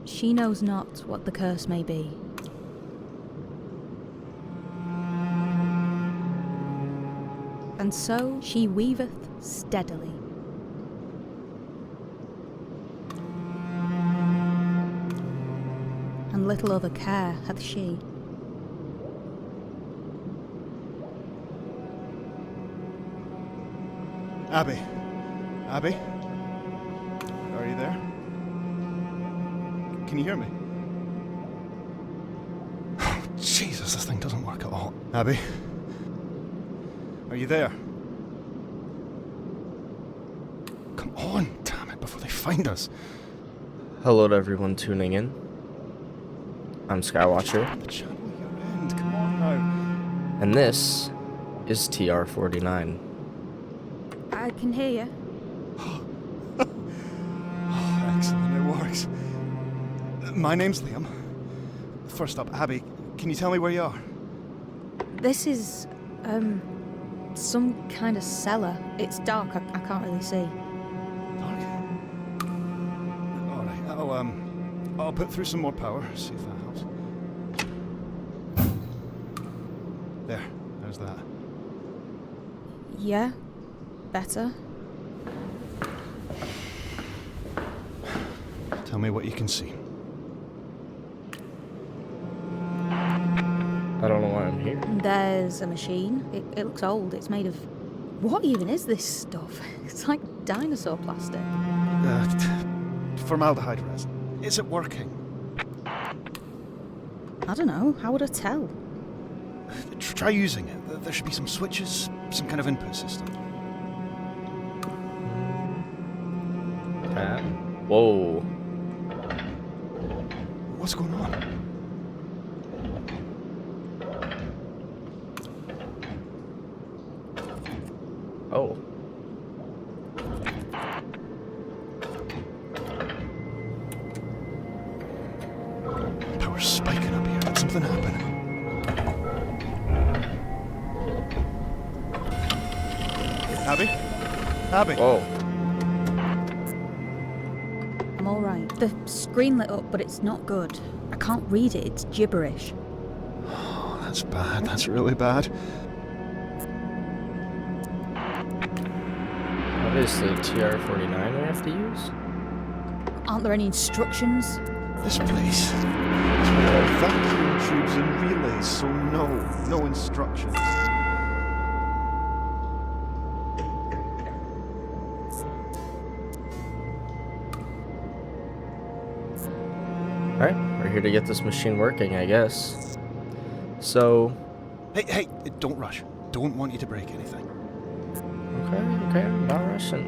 She knows not what the curse may be. And so she weaveth steadily. And little other care hath she. Abby? Abby? Are you there? Can you hear me? Oh, Jesus, this thing doesn't work at all. Abby? Are you there? Come on, damn it, before they find us. Hello to everyone tuning in. I'm Skywatcher. The channel you're in, come on now. And this is TR-49. I can hear you. Oh, excellent, it works. My name's Liam. First up, Abby, can you tell me where you are? This is, some kind of cellar. It's dark, I can't really see. Dark? Alright, I'll put through some more power, see if that helps. There's that. Yeah, better. Tell me what you can see. I don't know why I'm here. There's a machine. It looks old. It's made of... What even is this stuff? It's like dinosaur plastic. Formaldehyde resin. Is it working? I don't know. How would I tell? Try using it. There should be some switches, some kind of input system. Whoa. What's going on? Oh. Power's spiking up here. Did something happen? Abby? Abby? Whoa. I'm alright. The screen lit up, but it's not good. I can't read it. It's gibberish. Oh, that's bad. That's really bad. Obviously TR-49 we have to use? Aren't there any instructions? This place is made of vacuum tubes and relays, so no instructions. Alright, we're here to get this machine working, I guess. So... Hey, don't rush. Don't want you to break anything. Okay, I'm not rushing.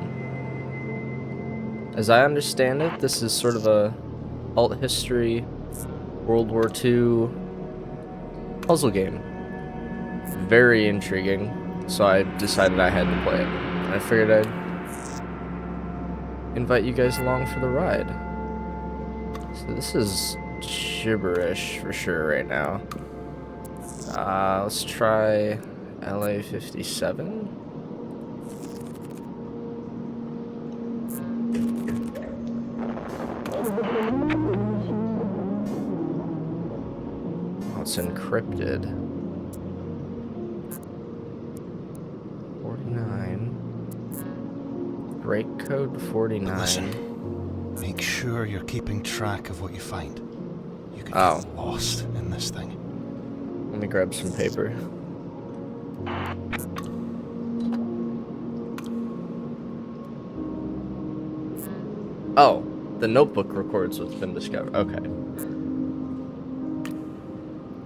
As I understand it, this is sort of a alt history, World War II puzzle game. Very intriguing, so I decided I had to play it. And I figured I'd invite you guys along for the ride. So this is gibberish for sure right now. Let's try LA 57. It's encrypted. 49. Break code 49. Listen, make sure you're keeping track of what you find. You could get lost in this thing. Let me grab some paper. Oh, the notebook records what's been discovered. Okay.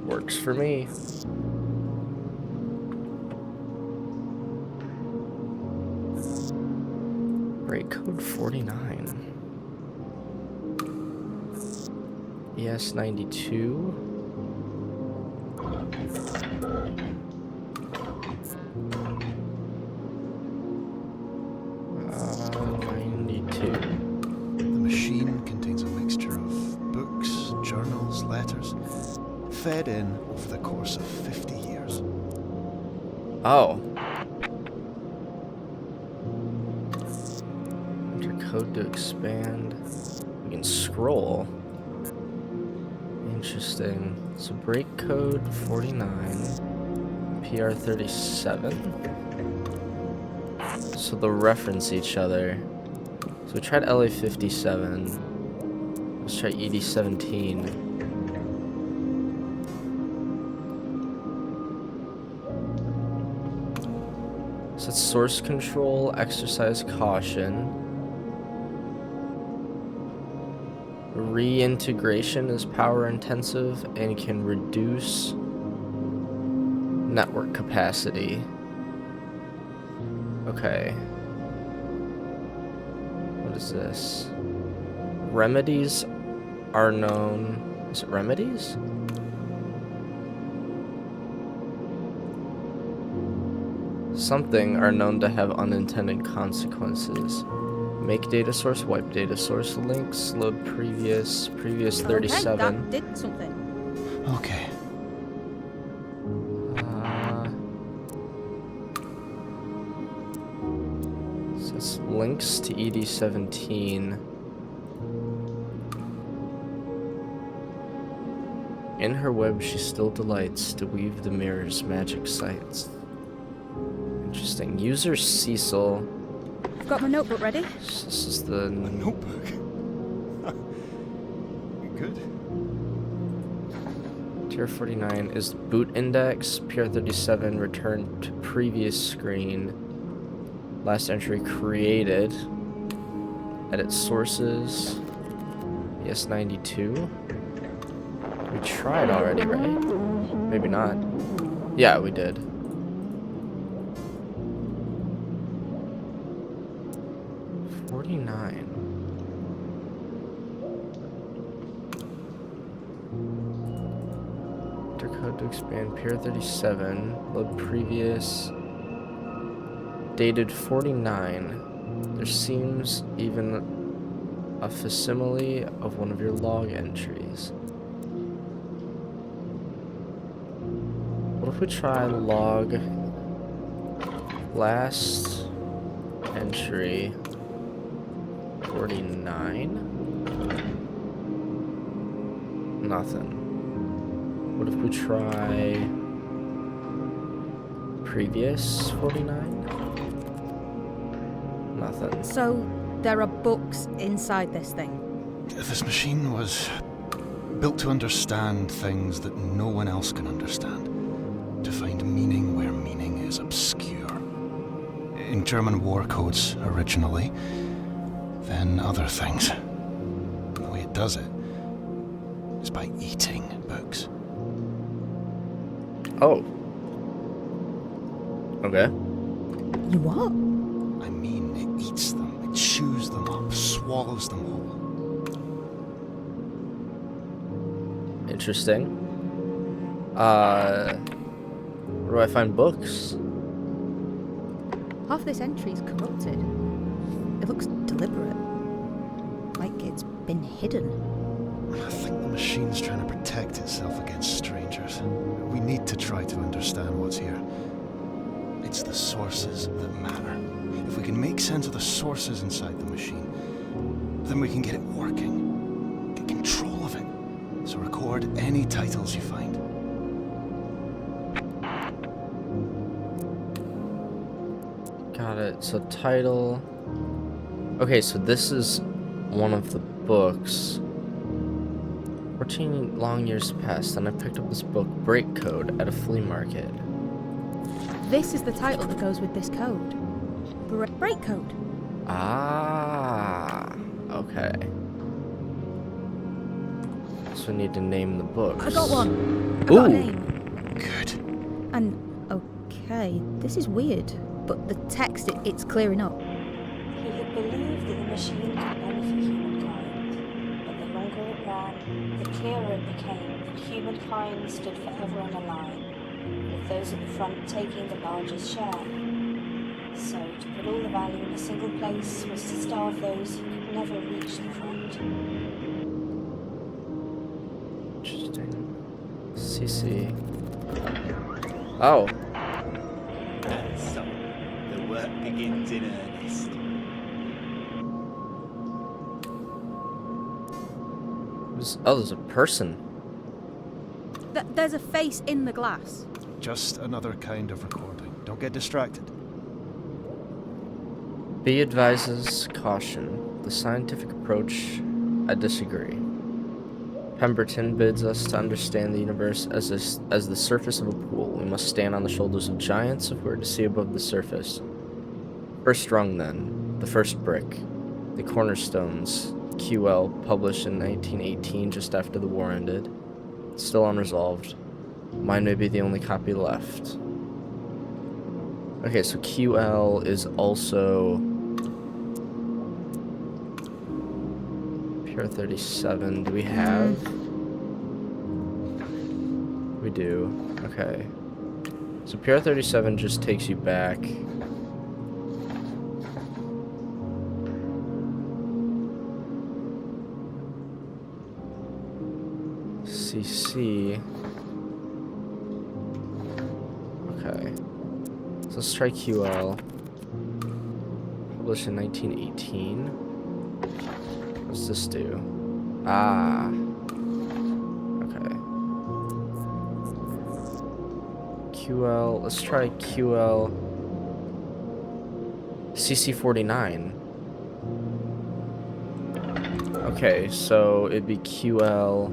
Works for me. Break code 49. ES92. 92. The machine contains a mixture of books, journals, letters, fed in over the course of 50 years. Oh. code to expand. We can scroll. Interesting. So break code 49, PR-37. So they'll reference each other. So we tried LA-57. Let's try ED-17. So it's source control, exercise caution. Reintegration is power intensive and can reduce network capacity. Okay. What is this? Remedies are known. Is it remedies? Something are known to have unintended consequences. Make data source, wipe data source, links, load previous 37. Okay, that did something. Okay. Says links to ED-17. In her web, she still delights to weave the mirror's magic sights. Interesting. User Cecil. I've got my notebook ready. This is the A notebook. Good. TR-49 is the boot index. PR-37 returned to previous screen. Last entry created. Edit sources. ES92. We tried already, right? Maybe not. Yeah, we did. Enter code to expand PR-37. Load previous. Dated 49. There seems even a facsimile of one of your log entries. What if we try log last entry 49? Nothing. What if we try previous 49? Nothing. So, there are books inside this thing. This machine was built to understand things that no one else can understand. To find meaning where meaning is obscure. In German war codes originally, then other things. The way it does it is by eating books. Oh. Okay. You what? I mean, it eats them, it chews them up, swallows them whole. Interesting. Where do I find books? Half this entry is corrupted. It looks deliberate. Like it's been hidden. I think the machine's trying to protect itself against strangers. We need to try to understand what's here. It's the sources that matter. If we can make sense of the sources inside the machine, then we can get it working. Get control of it. So record any titles you find. Got it. So title. Okay, so this is one of the books. 14 long years passed, and I picked up this book, Break Code, at a flea market. This is the title that goes with this code. Break code. Ah, okay. So we need to name the book. I got one. I got a name. Good. And, okay, this is weird. But the text, it's clearing up. He had believed that the machine could benefit humankind, but the longer it ran, the clearer it became that humankind stood forever on a line, with those at the front taking the largest share. So, to put all the value in a single place was to starve those who could never reach the front. Interesting. CC. Oh. And so, the work begins in earnest. There's a person. There's a face in the glass. Just another kind of recording. Don't get distracted. B advises caution. The scientific approach, I disagree. Pemberton bids us to understand the universe as the surface of a pool. We must stand on the shoulders of giants if we're to see above the surface. First rung, then. The first brick. The cornerstones. QL, published in 1918, just after the war ended. Still unresolved. Mine may be the only copy left. Okay, so QL is also TR-37. Do we have? We do. Okay. So TR-37 just takes you back. CC. Okay. So let's try QL. Published in 1918. What's this do? Ah. Okay. QL. Let's try QL. CC-49. Okay, so it'd be QL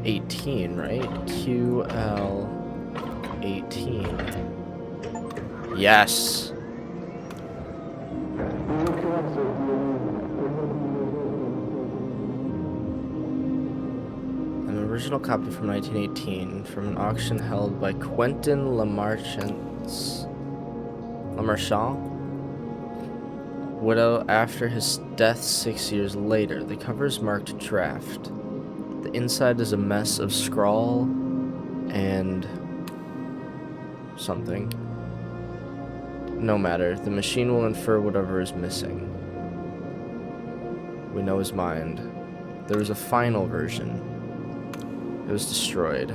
18, right? QL 18. Yes. An original copy from 1918 from an auction held by Quentin Lamarchant, widow after his death 6 years later. The cover is marked draft. The inside is a mess of scrawl and something. No matter. The machine will infer whatever is missing. We know his mind. There was a final version. It was destroyed.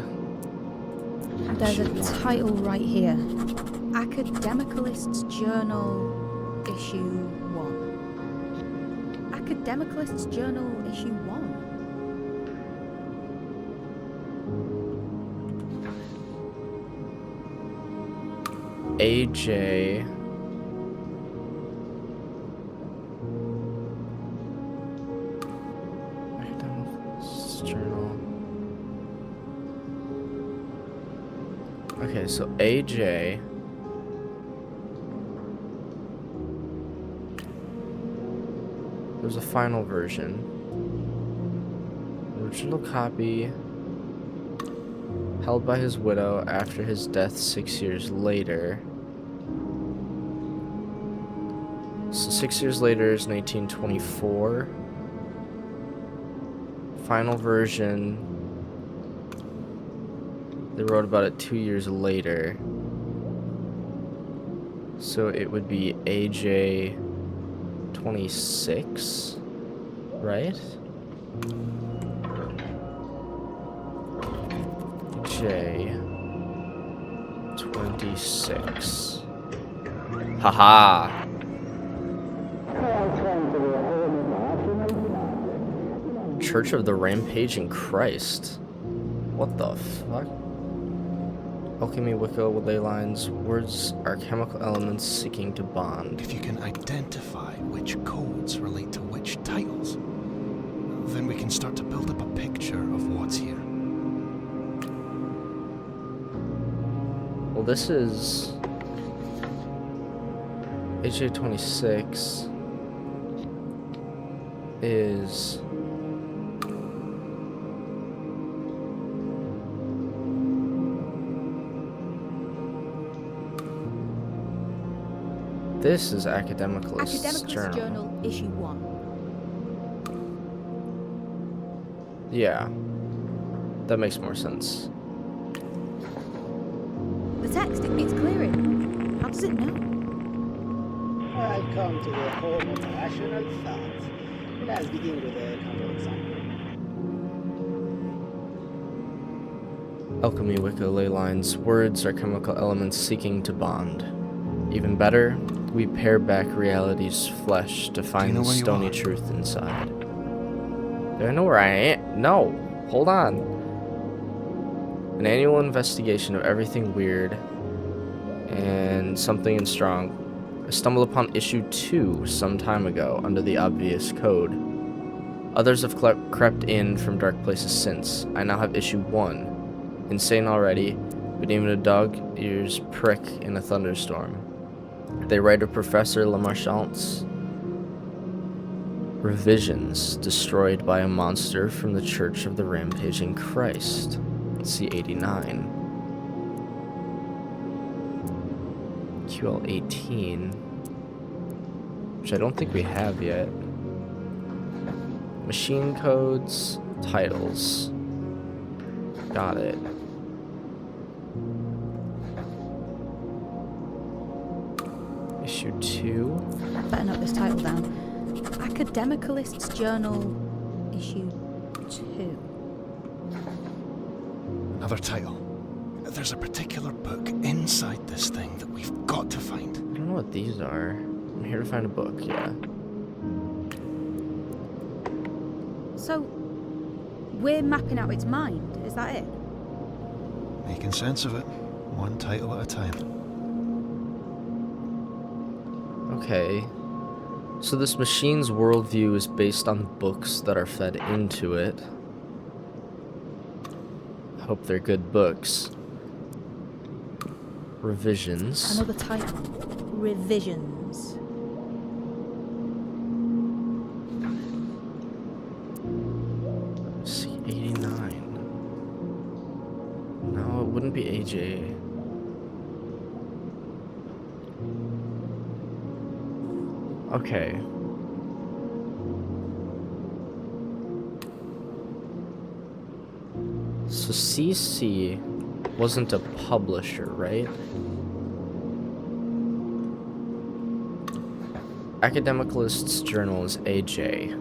There's a title right here. Academicalist's Journal, Issue 1. Academicalist's Journal, Issue 1. AJ. Academicalist's Journal. Okay, so AJ. There's a final version. Original copy held by his widow after his death 6 years later. So 6 years later is 1924. Final version, they wrote about it 2 years later. So it would be AJ 26, right? J 26. Haha. Church of the Rampaging Christ. What the fuck? Alchemy Wicca with ley lines. Words are chemical elements seeking to bond. If you can identify which codes relate to which titles, then we can start to build up a picture of what's here. Well, this is HA26 is this is Academicalist's Journal. Issue 1. Yeah, that makes more sense. The text, it's clearing. How does it know? I've come to the home of rational thought. Let's begin with a control example. Alchemy Wicca ley lines. Words are chemical elements seeking to bond. Even better, we pare back reality's flesh to find know the where you stony are? truth inside. Do I know where I am? No! Hold on. An annual investigation of everything weird and something in strong. I stumbled upon issue 2 some time ago under the obvious code. Others have crept in from dark places since. I now have issue 1. Insane already, but even a dog ears prick in a thunderstorm. They write of Professor Lemarchand's revisions destroyed by a monster from the Church of the Rampaging Christ. C89. QL18, which I don't think we have yet. Machine codes, titles. Got it. Issue 2. Better note this title down. Academicalist's Journal, issue 2. Another title. There's a particular book inside this thing that we've got to find. I don't know what these are. I'm here to find a book, yeah. So, we're mapping out its mind, is that it? Making sense of it, one title at a time. Okay. So this machine's worldview is based on books that are fed into it. I hope they're good books. Revisions. Another title. Revisions. C89. No, it wouldn't be AJ. Okay. So CC wasn't a publisher, right? Academicalist's Journal is AJ.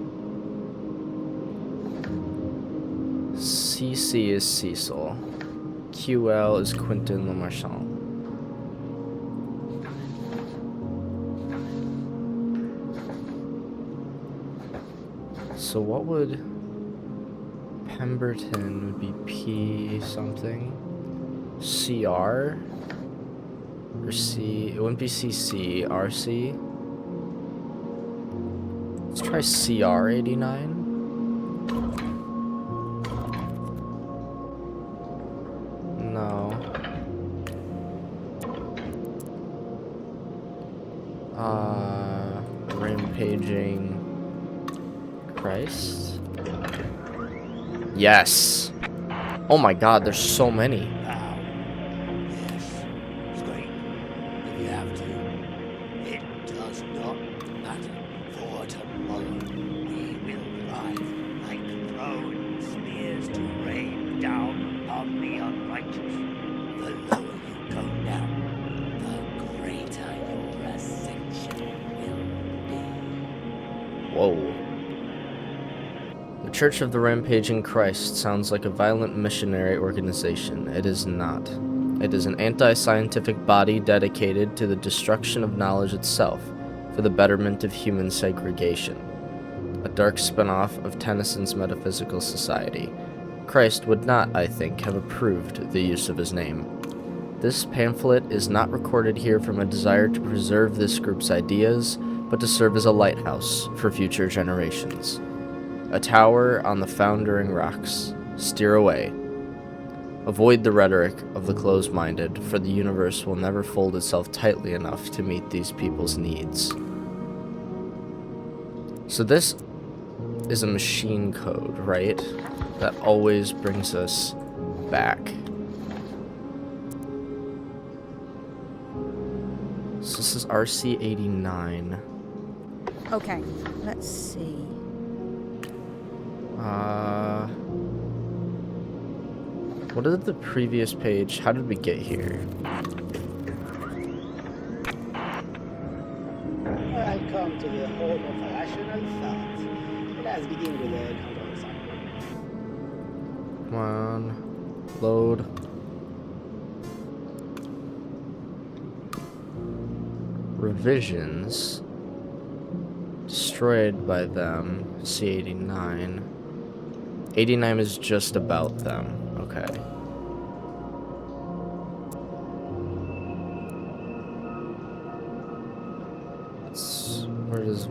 CC is Cecil. QL is Quentin Lemarchand. So what would Pemberton would be P something? CR? Or C? It wouldn't be CC. RC? Let's try CR89. No. Rampaging Christ? Yes! Oh my god, there's so many. Yes, scream if you have to. It does not matter. For tomorrow we will rise like thrown spears to rain down on the unrighteous. The lower you go now, the greater your ascension will be. Whoa. The Church of the Rampaging Christ sounds like a violent missionary organization. It is not. It is an anti-scientific body dedicated to the destruction of knowledge itself for the betterment of human segregation. A dark spin-off of Tennyson's Metaphysical Society. Christ would not, I think, have approved the use of his name. This pamphlet is not recorded here from a desire to preserve this group's ideas, but to serve as a lighthouse for future generations. A tower on the foundering rocks. Steer away. Avoid the rhetoric of the closed-minded, for the universe will never fold itself tightly enough to meet these people's needs. So this is a machine code, right? That always brings us back. So this is RC89. Okay, let's see. What did the previous page? How did we get here? I've come to the home of rational thoughts. Let's begin with the control sign. Come on. Load. revisions. Destroyed by them. C-89. 89 is just about them. Okay.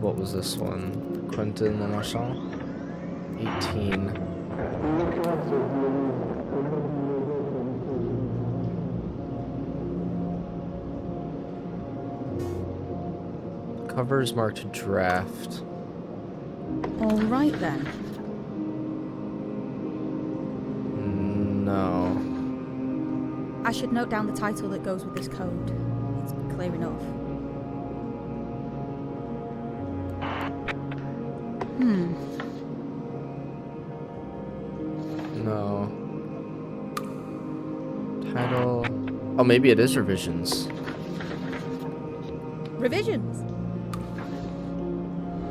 What was this one? Quentin and Marchand? 18. Cover is marked draft. Alright then. No. I should note down the title that goes with this code. It's clear enough. No. Title. Oh, maybe it is revisions. Revisions!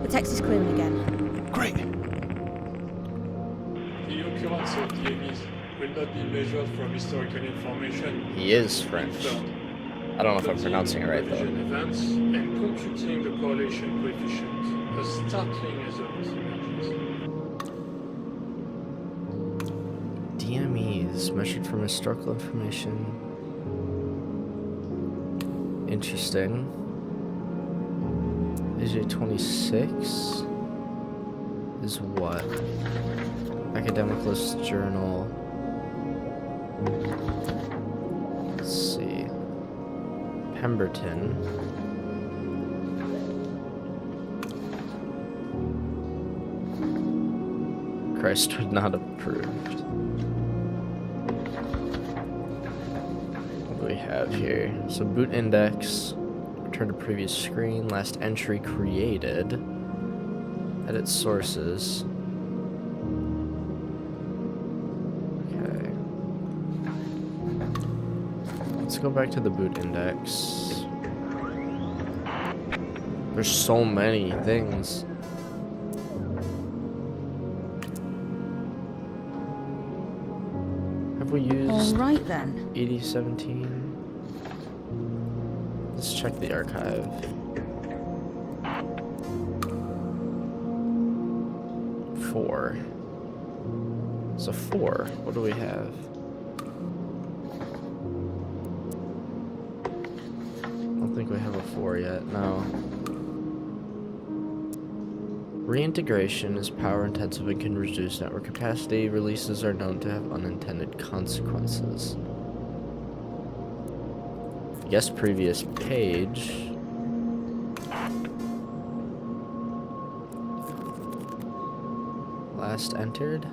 The text is clearing again. Great. The occurrence of DMEs will not be measured from historical information. He is French. I don't know if I'm pronouncing it right though. Events and computing the correlation coefficient. A startling result emerges. DMEs measured from historical information. Interesting. AJ26 is what? Academic List Journal. Let's see. Pemberton. Christ would not approved. What do we have here? So boot index. Return to previous screen. Last entry created. Edit sources. Okay. Let's go back to the boot index. There's so many things. Have we used Alright then. 8017? Let's check the archive. Four. So 4. What do we have? I don't think we have a 4 yet. No. Reintegration is power intensive and can reduce network capacity. Releases are known to have unintended consequences. Yes, previous page. Last entered.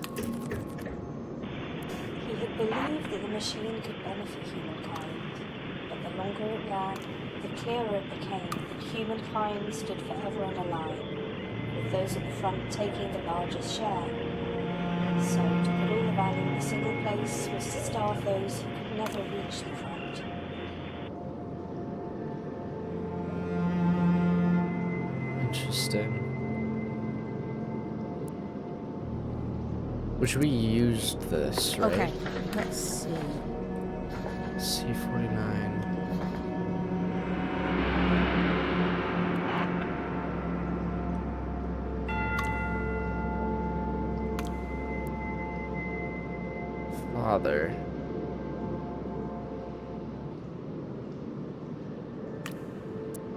He had believed that the machine could benefit humankind, but the longer it ran, the clearer it became that humankind stood forever on a line, with those at the front taking the largest share. So, to put all the value in a single place was to starve those who could never reach the front. Interesting. Which we used this, right? Okay, let's see. C-49. Father.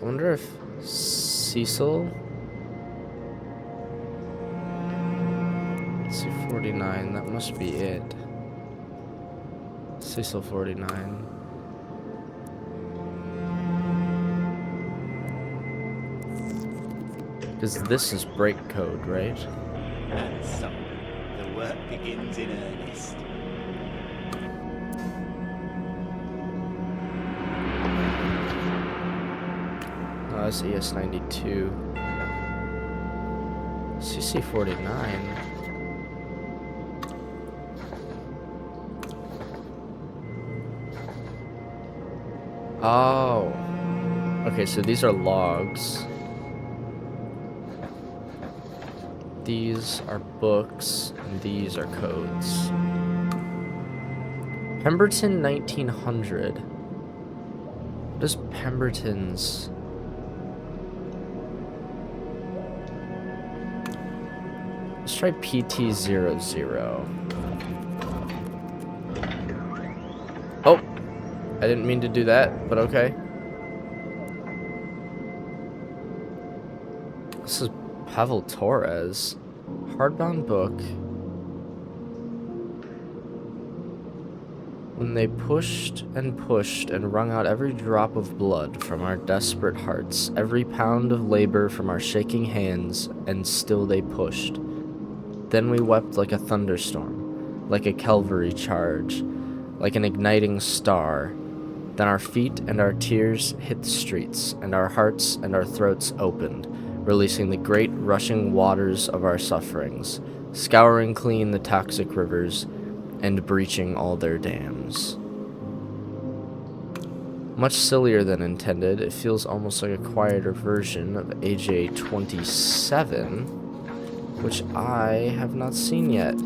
I wonder if Cecil? C-49, that must be it. Cecil 49. Because this is break code, right? And so, the work begins in earnest. Oh, that's ES92. CC49. Oh. Okay, so these are logs. These are books, and these are codes. Pemberton 1900. What is Pemberton's Let's try PT00. Oh! I didn't mean to do that, but okay. This is Pavel Torres. Hardbound book. When they pushed and wrung out every drop of blood from our desperate hearts, every pound of labor from our shaking hands, and still they pushed. Then we wept like a thunderstorm, like a cavalry charge, like an igniting star. Then our feet and our tears hit the streets, and our hearts and our throats opened, releasing the great rushing waters of our sufferings, scouring clean the toxic rivers, and breaching all their dams. Much sillier than intended, it feels almost like a quieter version of AJ-27, which I have not seen yet.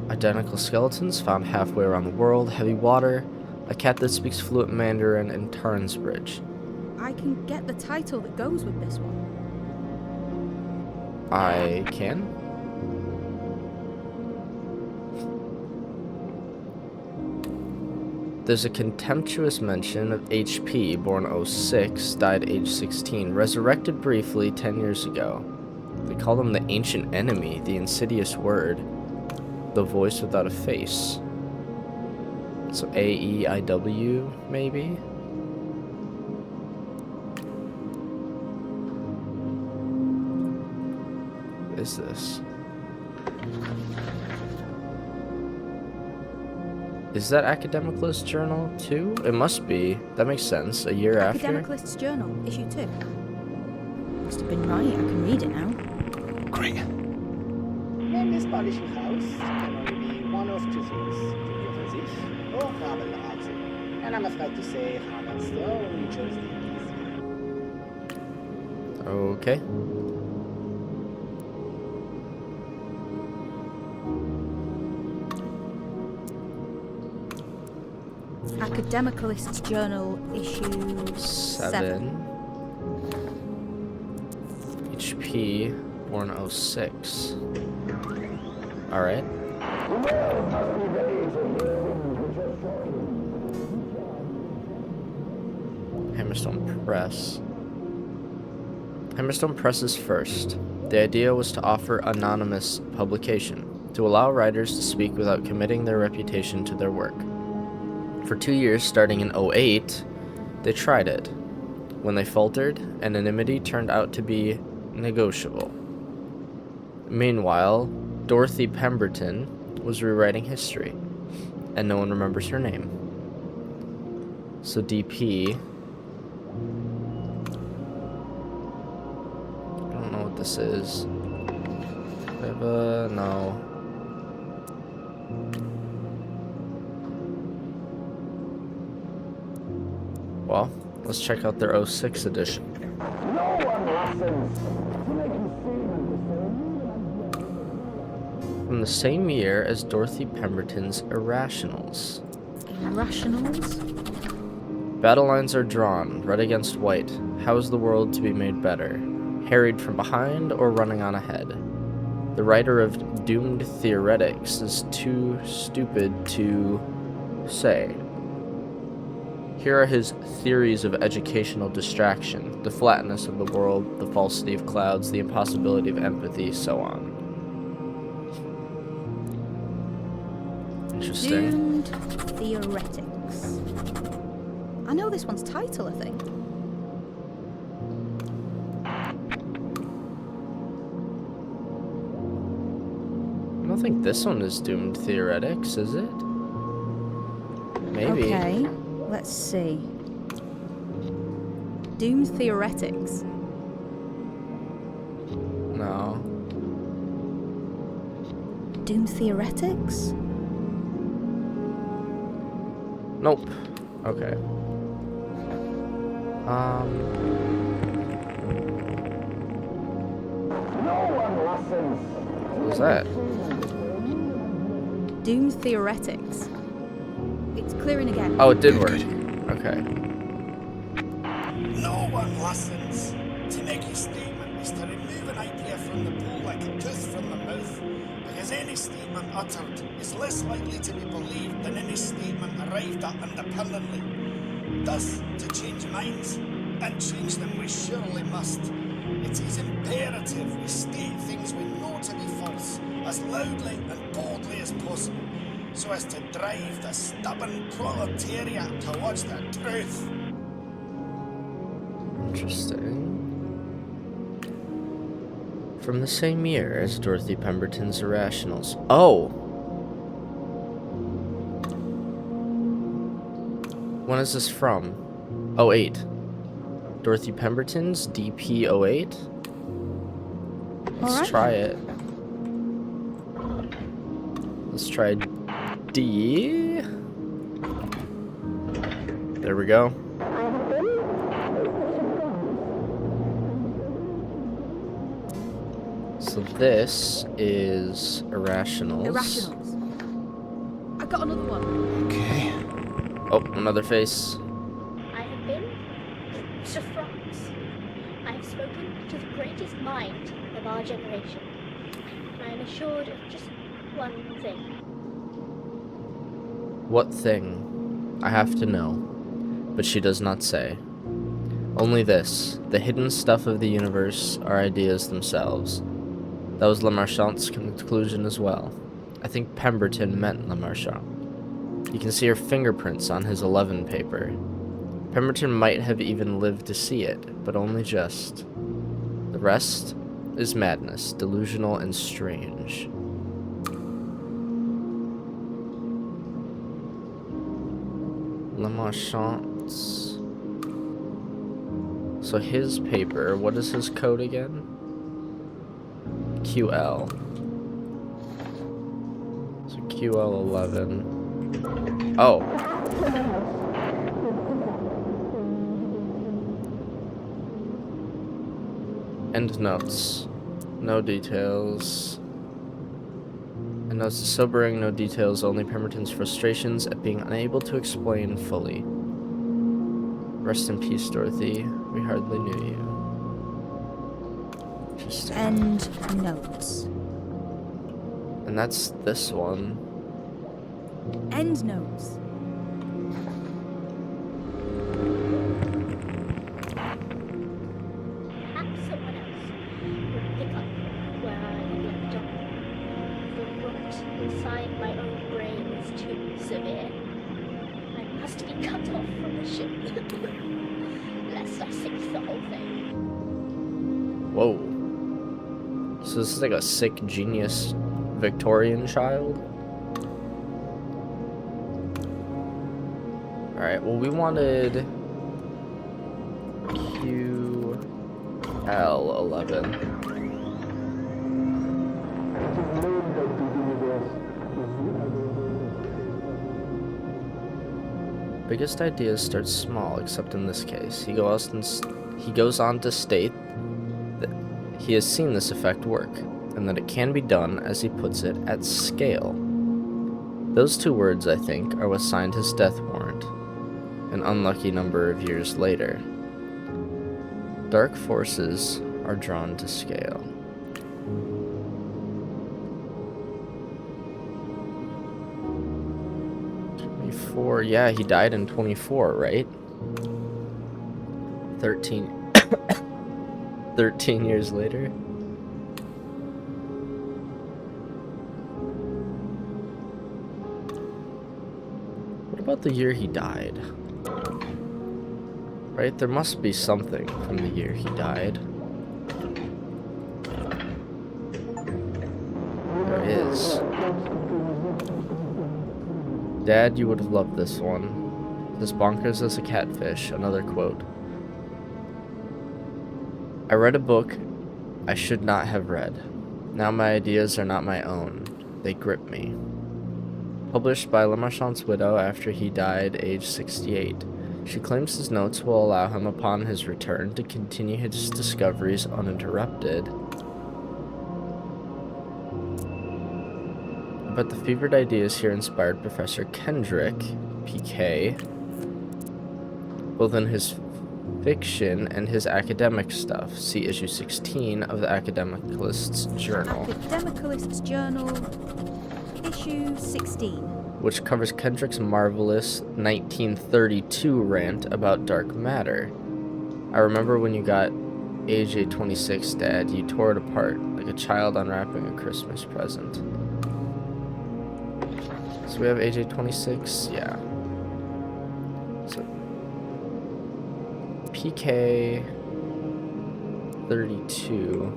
Identical skeletons found halfway around the world, heavy water, a cat that speaks fluent Mandarin, and Tarn's Bridge. I can get the title that goes with this one. I can? There's a contemptuous mention of HP, born 06, died age 16, resurrected briefly 10 years ago. They call him the ancient enemy, the insidious word, the voice without a face. So AEIW, maybe? What is this? Is that Academicalist Journal 2? It must be. That makes sense. A year after? Academicalist's Journal, issue 2. Must have been right, I can read it now. Great. In this publishing house can only be one of two things: Dürfen or Rabelhausen. And I'm afraid to say Hammerstone chose the easier. Okay. Academicalist's Journal, issue 7. HP, born 06. Alright. Hammerstone Press. Hammerstone Press is first. The idea was to offer anonymous publication, to allow writers to speak without committing their reputation to their work. For 2 years, starting in 08, they tried it. When they faltered, anonymity turned out to be negotiable. Meanwhile, Dorothy Pemberton was rewriting history, and no one remembers her name. So DP... I don't know what this is. No. Well, let's check out their 06 edition. From the same year as Dorothy Pemberton's Irrationals. Irrationals? Battle lines are drawn, red against white. How is the world to be made better? Harried from behind or running on ahead? The writer of Doomed Theoretics is too stupid to say. Here are his theories of educational distraction, the flatness of the world, the falsity of clouds, the impossibility of empathy, so on. Interesting. Doomed Theoretics. I know this one's title, I think. I don't think this one is Doomed Theoretics, is it? Maybe. Okay, let's see. Doomed Theoretics. No. Doomed Theoretics? Nope. Okay. What was that? Doomed Theoretics. It's clearing again. Oh, it did Good, work. good. Okay. No one listens. To make a statement is to remove an idea from the bowl like a tooth from the mouth, because any statement uttered is less likely to be believed than any statement arrived at independently. Thus, to change minds, and change them we surely must, it is imperative we state things we know to be false as loudly and boldly as possible, so as to drive the stubborn proletariat towards the truth. Interesting. From the same year as Dorothy Pemberton's Irrationals. Oh! When is this from? 08. Dorothy Pemberton's DP08? Let's Alright. try it. Let's try D. There we go. So this is Irrationals. Irrationals. I got another one. Okay. Oh, another face. I have been to France. I have spoken to the greatest mind of our generation. I am assured of just one thing. What thing? I have to know. But she does not say. Only this. The hidden stuff of the universe are ideas themselves. That was Lemarchand's conclusion as well. I think Pemberton meant Lemarchand. You can see her fingerprints on his 11 paper. Pemberton might have even lived to see it, but only just. The rest is madness, delusional and strange. Lemarchand's. So his paper, what is his code again? QL. So QL11. Oh. End notes. No details. And notes the sobering, no details, only Pemberton's frustrations at being unable to explain fully. Rest in peace, Dorothy. We hardly knew you. Interesting. End notes. And that's this one. End notes. Perhaps someone else would pick up where I had left off. The rot inside my own brain is too severe. I must be cut off from the ship, lest I sink the whole thing. Whoa. So this is like a sick genius Victorian child? Alright, well we wanted QL11. Biggest ideas start small, except in this case. He goes on to state that he has seen this effect work, and that it can be done, as he puts it, at scale. Those two words, I think, are what signed his death warrant, an unlucky number of years later. Dark forces are drawn to scale. Yeah, he died in 24, right? 13 years later. What about the year he died? Right, there must be something from the year he died. There is. Dad, you would have loved this one. This bonkers as a catfish, another quote. I read a book I should not have read. Now my ideas are not my own. They grip me. Published by Lemarchand's widow after he died age 68. She claims his notes will allow him upon his return to continue his discoveries uninterrupted. But the fevered ideas here inspired Professor Kendrick PK, both in his fiction and his academic stuff. See issue 16 of the Academicalist's Journal. Academicalist's Journal, issue 16. Which covers Kendrick's marvelous 1932 rant about dark matter. I remember when you got AJ-26, Dad, you tore it apart like a child unwrapping a Christmas present. So we have AJ-26, yeah. So PK 32.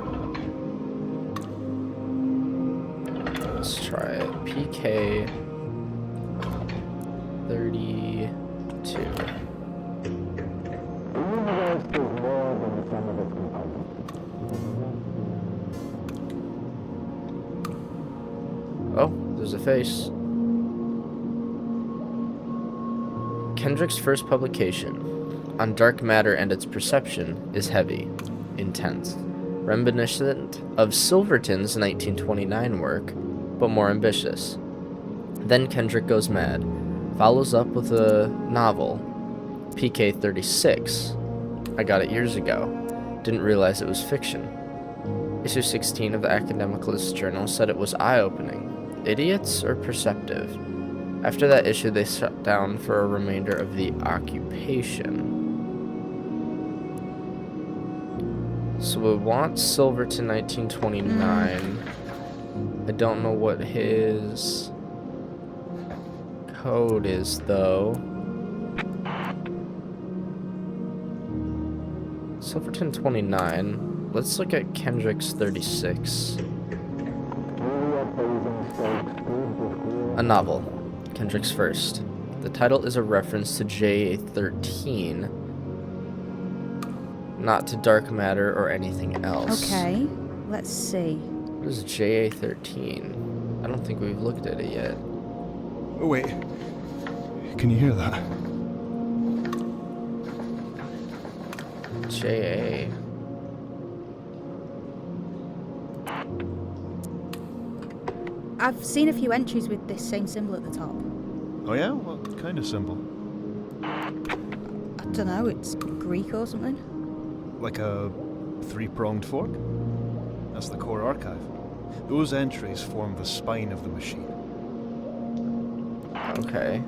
Let's try it. PK 32. Oh, there's a face. Kendrick's first publication on dark matter and its perception is heavy, intense, reminiscent of Silverton's 1929 work, but more ambitious. Then Kendrick goes mad, follows up with a novel, PK 36. I got it years ago, didn't realize it was fiction. Issue 16 of the Academicalist Journal said it was eye-opening. Idiots or perceptive? After that issue, they shut down for a remainder of the occupation. So we want Silverton 1929. I don't know what his code is, though. Silverton 29. Let's look at Kendrick's 36. A novel. Kendrick's first. The title is a reference to JA-13, not to dark matter or anything else. Okay, let's see. What is JA-13? I don't think we've looked at it yet. Oh, wait. Can you hear that? JA. I've seen a few entries with this same symbol at the top. Oh, yeah? What kind of symbol? I don't know, it's Greek or something. Like a three-pronged fork? That's the core archive. Those entries form the spine of the machine. Okay.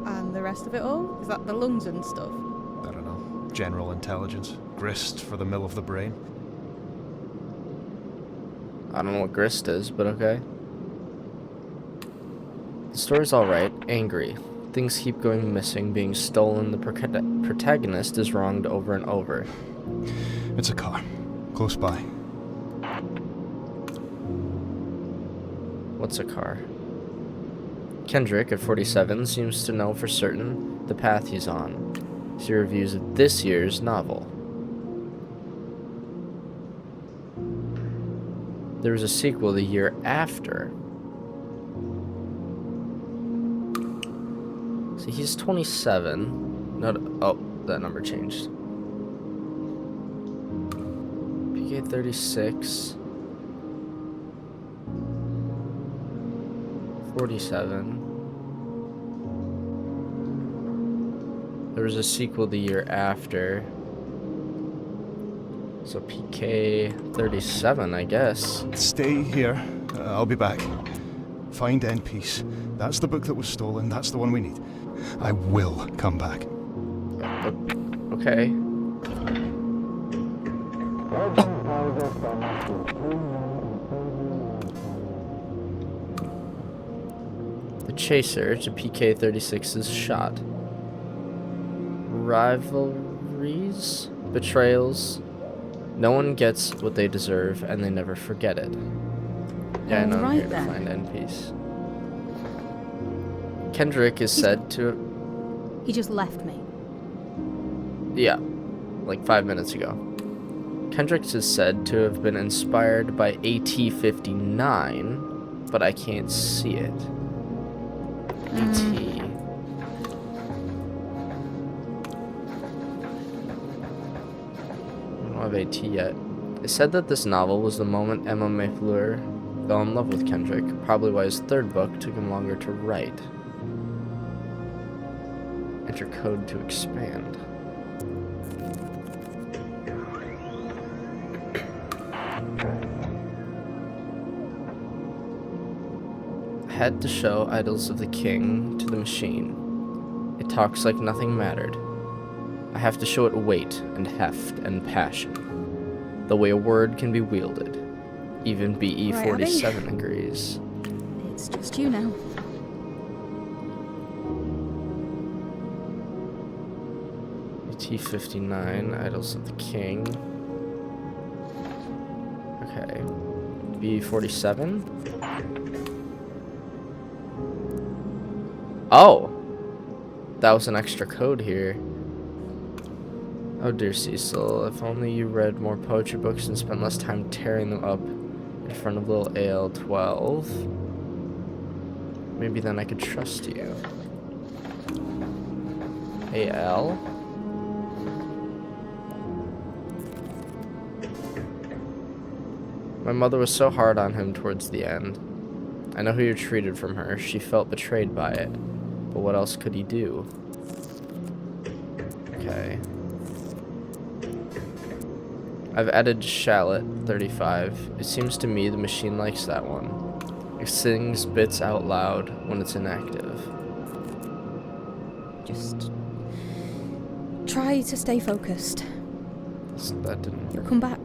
And the rest of it all? Is that the lungs and stuff? I don't know. General intelligence. Grist for the mill of the brain. I don't know what grist is, but okay. The story's alright. Angry. Things keep going missing, being stolen. The protagonist is wronged over and over. It's a car. Close by. What's a car? Kendrick, at 47, seems to know for certain the path he's on. See reviews of this year's novel. There was a sequel the year after. See, he's 27. Not. Oh, that number changed. PK 36. 47. There was a sequel the year after. So PK 37, I guess. Stay here. I'll be back. Find End Peace. That's the book that was stolen. That's the one we need. I will come back. Okay. The chaser to PK 36's shot. Rivalries? Betrayals? No one gets what they deserve, and they never forget it. Yeah, I know. I'm here to find End Peace. Kendrick is said to... He just left me. Yeah, like 5 minutes ago. Kendrick is said to have been inspired by AT-59, but I can't see it. AT. I don't have AT yet. It said that this novel was the moment Emma Mayfleur fell in love with Kendrick, probably why his third book took him longer to write. Enter code to expand. Had to show idols of the king to the machine. It talks like nothing mattered. I have to show it weight and heft and passion. The way a word can be wielded. Even BE47 agrees. It's just you now. T-59, idols of the king. Okay. BE47? Oh! That was an extra code here. Oh dear Cecil, if only you read more poetry books and spent less time tearing them up in front of little AL-12. Maybe then I could trust you. AL? My mother was so hard on him towards the end. I know he retreated from her. She felt betrayed by it. But what else could he do? Okay. I've added Shallot 35. It seems to me the machine likes that one. It sings bits out loud when it's inactive. Just try to stay focused. That didn't You'll work. come back.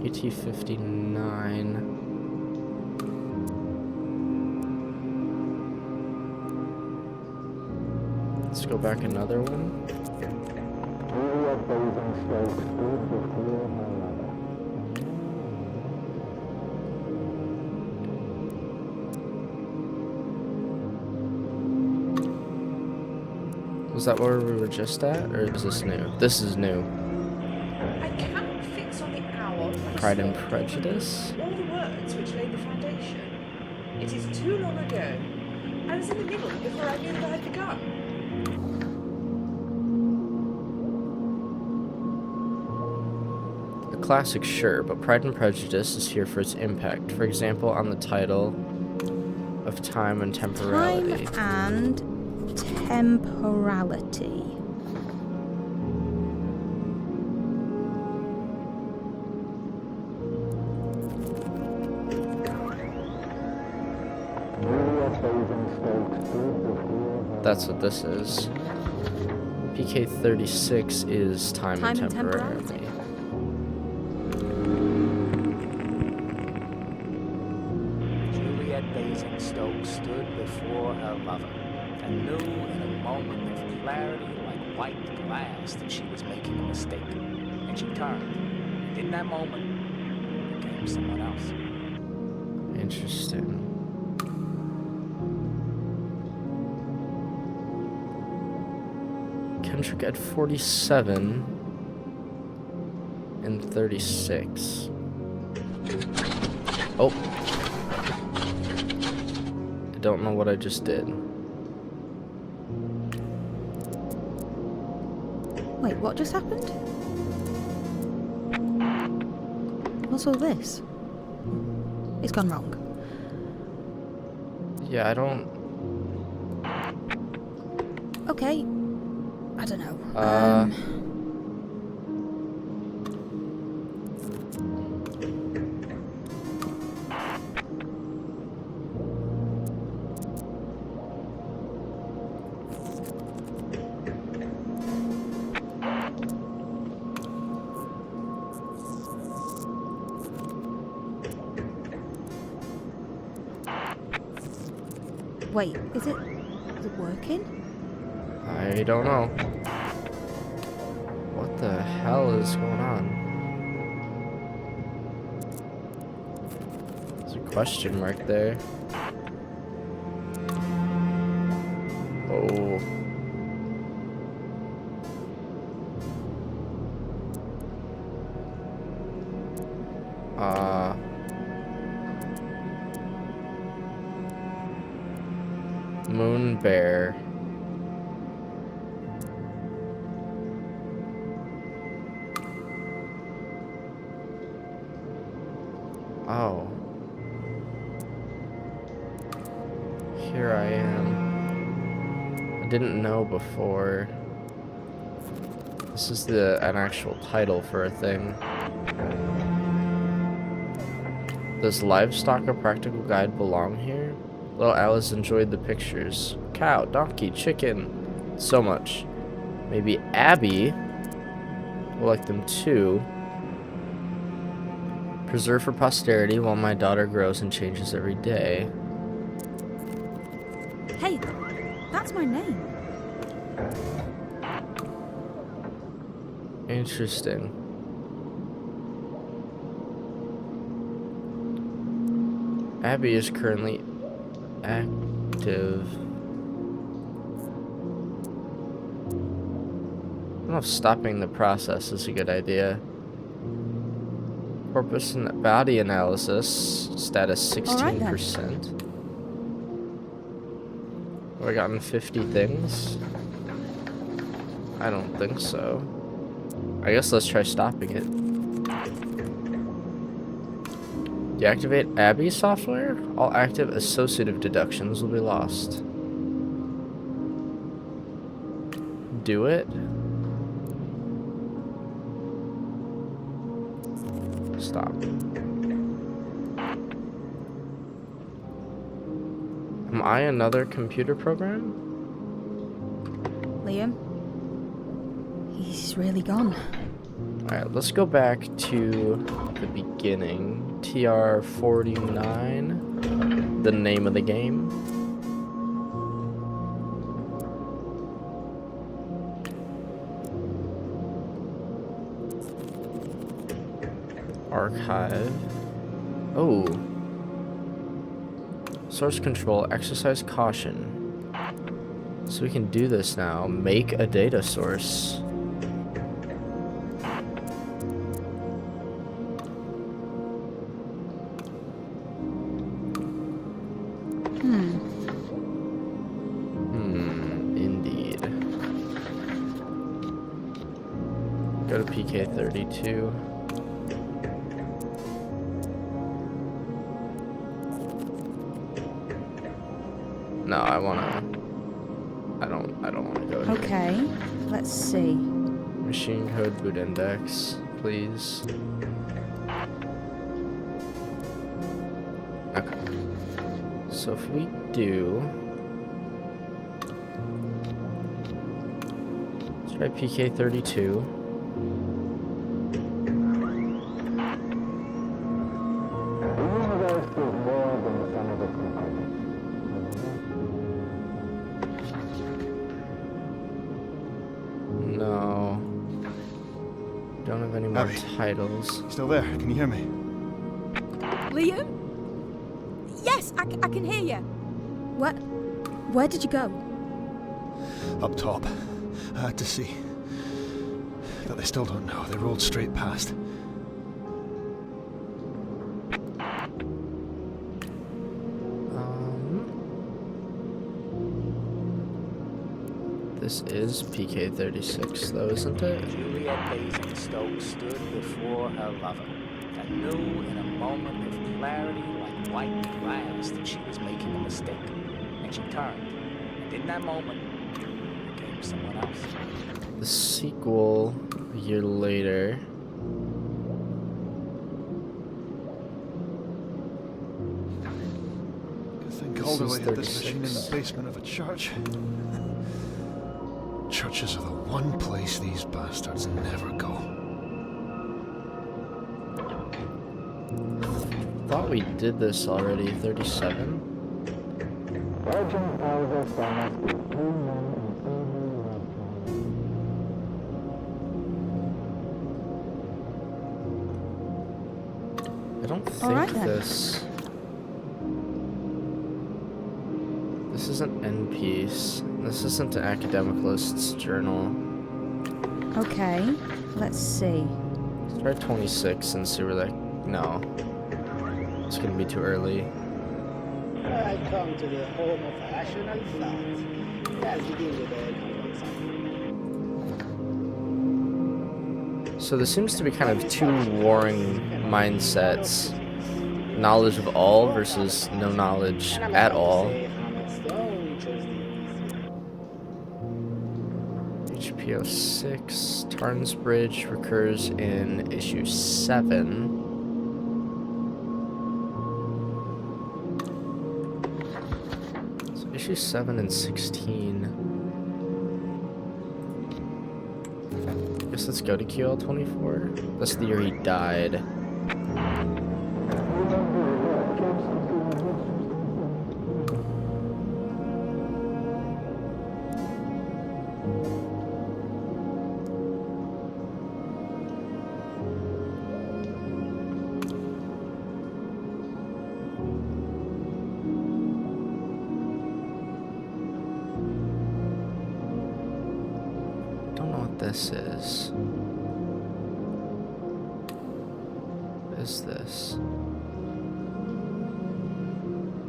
ET-59. Let's go back another one. Was that where we were just at, or is this new? This is new. I cannot fix on the hour. Pride and Prejudice? All the words which laid the foundation. It is too long ago. I was in the middle before I knew that I had begun. A classic, sure, but Pride and Prejudice is here for its impact. For example, on the title of Time and Temporality. Time and temporality. That's what this is. PK36 is Time and Temporality. Juliet Basingstoke stood before her lover and knew in a moment of clarity like white glass that she was making a mistake. And she turned. And in that moment, became someone else. Interesting. Kendrick at 47 and 36. Oh. I don't know what I just did. Wait, what just happened? What's all this? It's gone wrong. Yeah, I don't... Okay. I don't know. Wait, is it working? I don't know. What the hell is going on? There's a question mark there. Oh. Moon Bear. Oh. Here I am. I didn't know before. This is an actual title for a thing. Does livestock, a practical guide, belong here? Little Alice enjoyed the pictures. Cow, donkey, chicken. So much. Maybe Abby will like them too. Preserve for posterity while my daughter grows and changes every day. Hey, that's my name. Interesting. Abby is currently active. I don't know if stopping the process is a good idea. Corpus and body analysis, status 16%. Have I gotten 50 things? I don't think so. I guess let's try stopping it. Deactivate Abby software? All active associative deductions will be lost. Do it? Stop. Am I another computer program? Liam? He's really gone. Alright, let's go back to the beginning. TR-49, the name of the game. Archive. Oh. Source control, exercise caution. So we can do this now. Make a data source. Indeed. Go to PK32. No, I don't wanna go here. Okay, let's see. Machine code boot index, please. Okay. So if we do, let's try PK32. No. Don't have any more Abby. titles. Still there? Can you hear me? Liam? Yes, I can hear you. What? Where did you go? Up top. I had to see. But they still don't know. They rolled straight past. This is PK36 though, isn't it? Juliet Basingstoke stood before her lover and knew in a moment of clarity like white glass that she was making a mistake. And she turned. And in that moment, became someone else. The sequel, a year later. Good thing This Calderway is had this machine in the 36. basement of a church. Churches are the one place these bastards never go. Thought we did this already. 37. I don't think Alright then. this isn't N-Piece. This isn't an academicalist's journal. Okay, let's see. Let's try 26 and see where that... No. It's gonna be too early. I come to the home of rational thought. Let's begin with the conversation. So there seems to be kind of two warring mindsets. knowledge of all versus no knowledge And I'm at afraid to all. say, Hammerstone, we chose the easier. HPO 6, Tarn's Bridge recurs in issue 7. So issue 7 and 16. I guess let's go to QL24. That's the year he died. This is. What is this?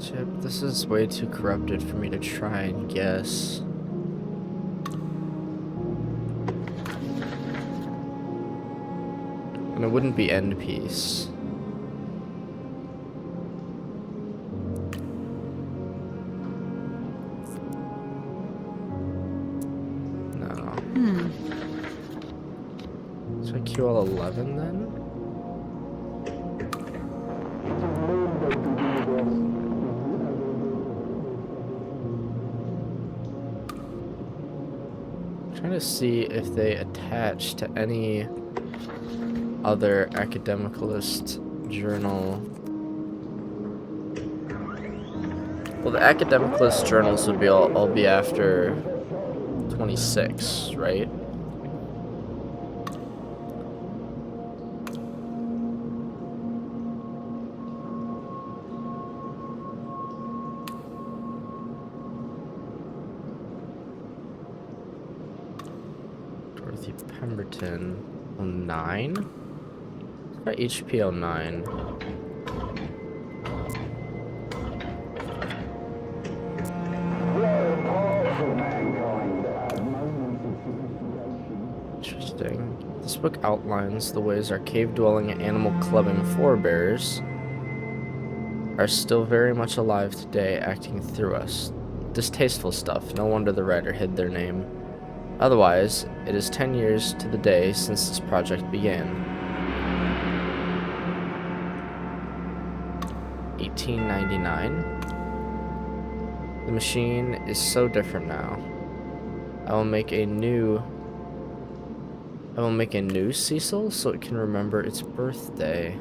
Chip, this is way too corrupted for me to try and guess. And it wouldn't be end piece. QL 11 then? I'm trying to see if they attach to any other academicalist journal. Well, the academicalist journals would be all be after 26, right? Pemberton 09? Try HP 09. Interesting. This book outlines the ways our cave-dwelling animal-clubbing forebears are still very much alive today, acting through us. Distasteful stuff. No wonder the writer hid their name. Otherwise, it is 10 years to the day since this project began. 1899. The machine is so different now. I will make a new Cecil so it can remember its birthday.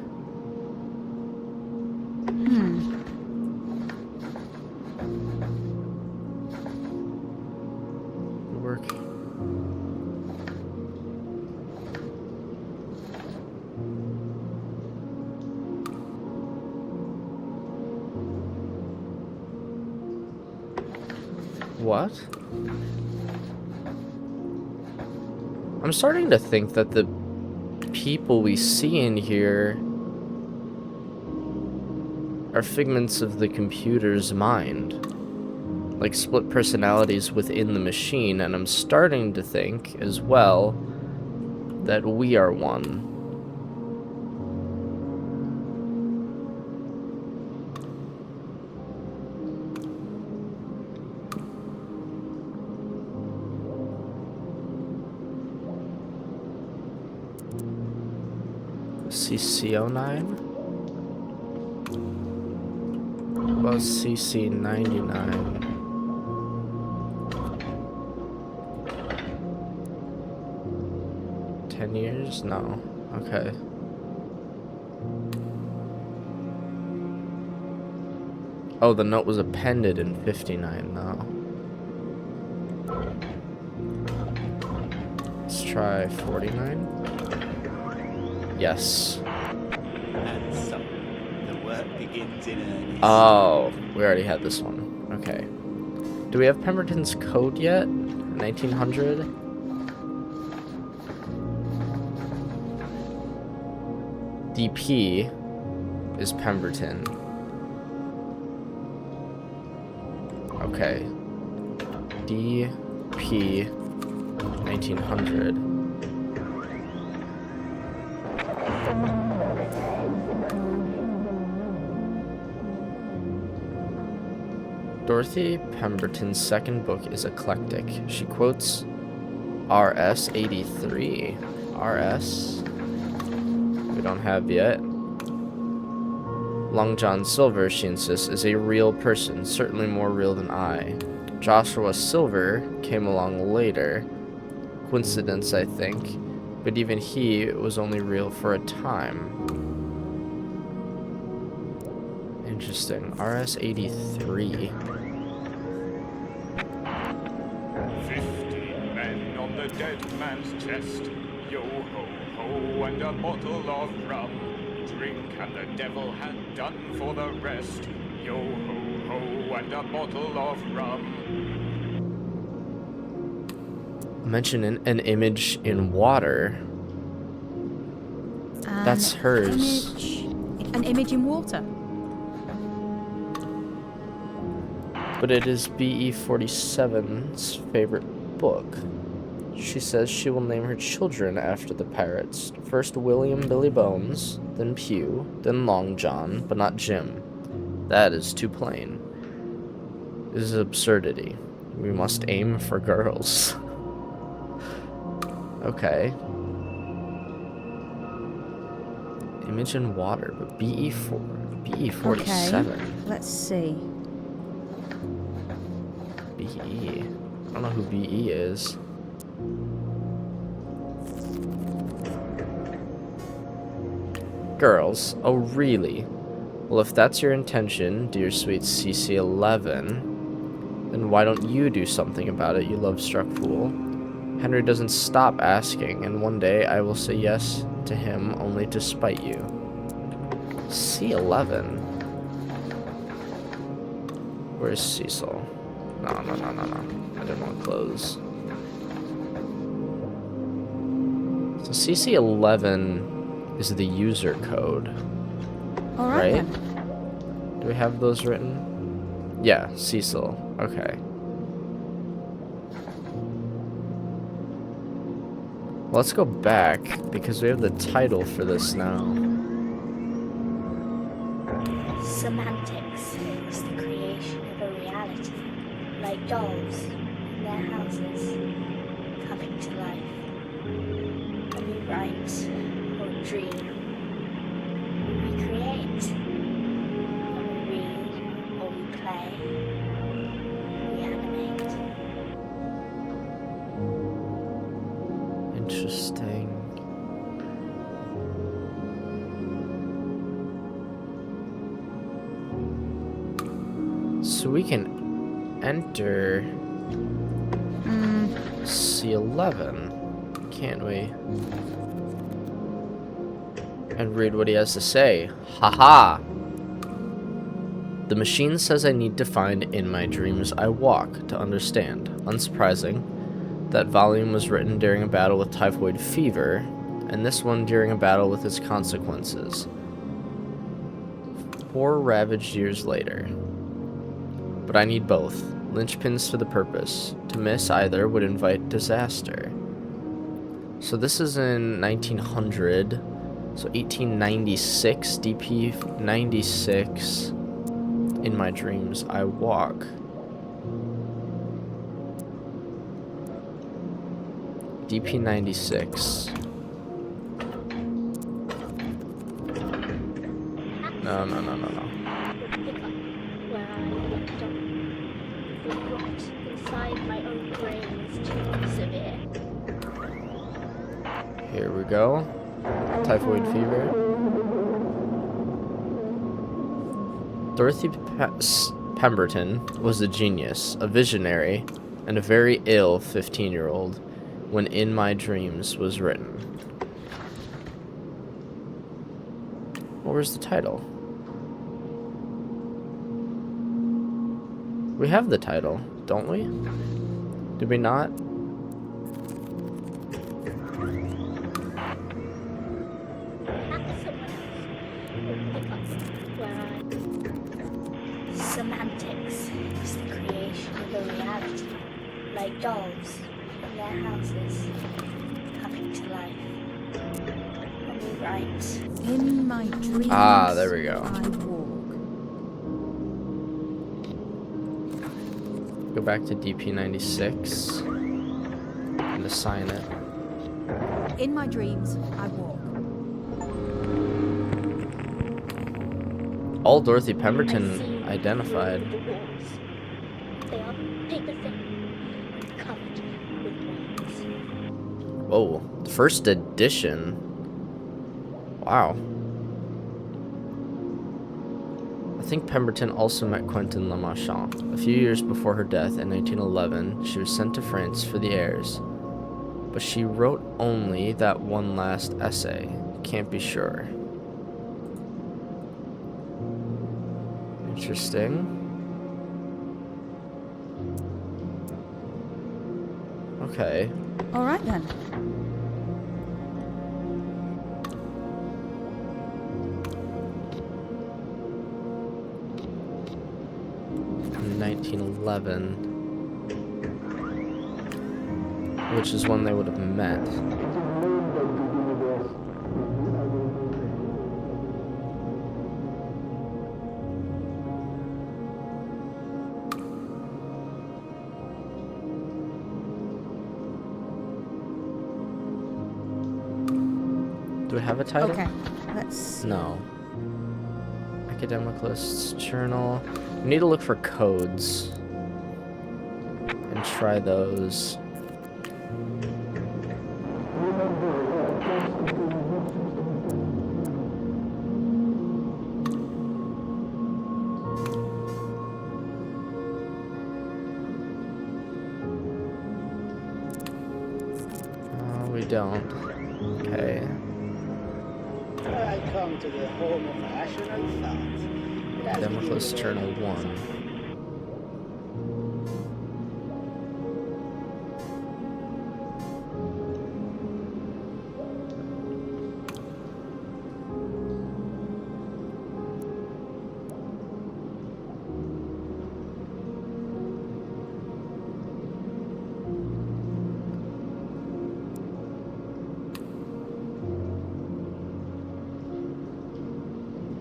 What? I'm starting to think that the people we see in here are figments of the computer's mind. Like split personalities within the machine, and I'm starting to think as well that we are one. CC09? What about CC99? Years? No. Okay. Oh, the note was appended in 59 though. Let's try 49. Yes. And so, the work begins in earnest. Oh, we already had this one. Okay. Do we have Pemberton's code yet? 1900? DP is Pemberton. Okay. DP 1900. Dorothy Pemberton's second book is eclectic. She quotes RS-83. RS? We don't have yet. Long John Silver, she insists, is a real person, certainly more real than I. Joshua Silver came along later. Coincidence, I think. But even he was only real for a time. Interesting. RS-83. 50 men on the dead man's chest. Yo ho ho, and a bottle of rum. Drink and the devil had done for the rest. Yo ho ho, and a bottle of rum. Mention an image in water. That's hers. An image in water. But it is BE-47's favorite book. She says she will name her children after the pirates. First William Billy Bones, then Pew, then Long John, but not Jim. That is too plain. This is absurdity. We must aim for girls. Okay. Image in water, but BE-47. Okay, let's see. BE. I don't know who BE is. Girls? Oh, really? Well, if that's your intention, dear sweet CC11, then why don't you do something about it, you love-struck fool? Henry doesn't stop asking, and one day I will say yes to him only to spite you. C11? Where's Cecil? No. I didn't want clothes. So CC11 is the user code. Alright right? then. Do we have those written? Yeah, Cecil. Okay. Let's go back because we have the title for this now. Semantics is the creation of a reality, like dolls in their houses, coming to life. When we write or dream, we create. When we read or we play, we animate. Interesting. So we can enter C11, can't we? And read what he has to say. Haha! The machine says I need to find in my dreams I walk to understand. Unsurprising. That volume was written during a battle with typhoid fever, and this one during a battle with its consequences. 4 ravaged years later. But I need both. Linchpins for the purpose. To miss either would invite disaster. So this is in 1900. So 1896. DP 96. In my dreams I walk. DP 96. No. Where I left off. The rot inside my own brain is too severe. Here we go. Typhoid fever. Dorothy Pemberton was a genius, a visionary, and a very ill 15-year-old when In My Dreams was written. Well, where's the title? We have the title, don't we? Did we not? Semantics is the creation of a reality, like dolls in their houses, coming to life. When we write, In my dreams, Ah, there we go. I walk. Go back to DP96 and assign it. In my dreams, I walk. All Dorothy I Pemberton see identified. through the walls. They are paper thin and covered with brains. Whoa, first edition. Wow. I think Pemberton also met Quentin Le Marchand. A few years before her death in 1911, she was sent to France for the heirs. But she wrote only that one last essay. Can't be sure. Interesting. Okay. All right then. In 1911, which is when they would have met. Do we have a title? Okay, let's see. No. Academic lists, journal. We need to look for codes and try those. We don't. Okay. I come to the home of rational thought. It has Academic been list, the journal very 1.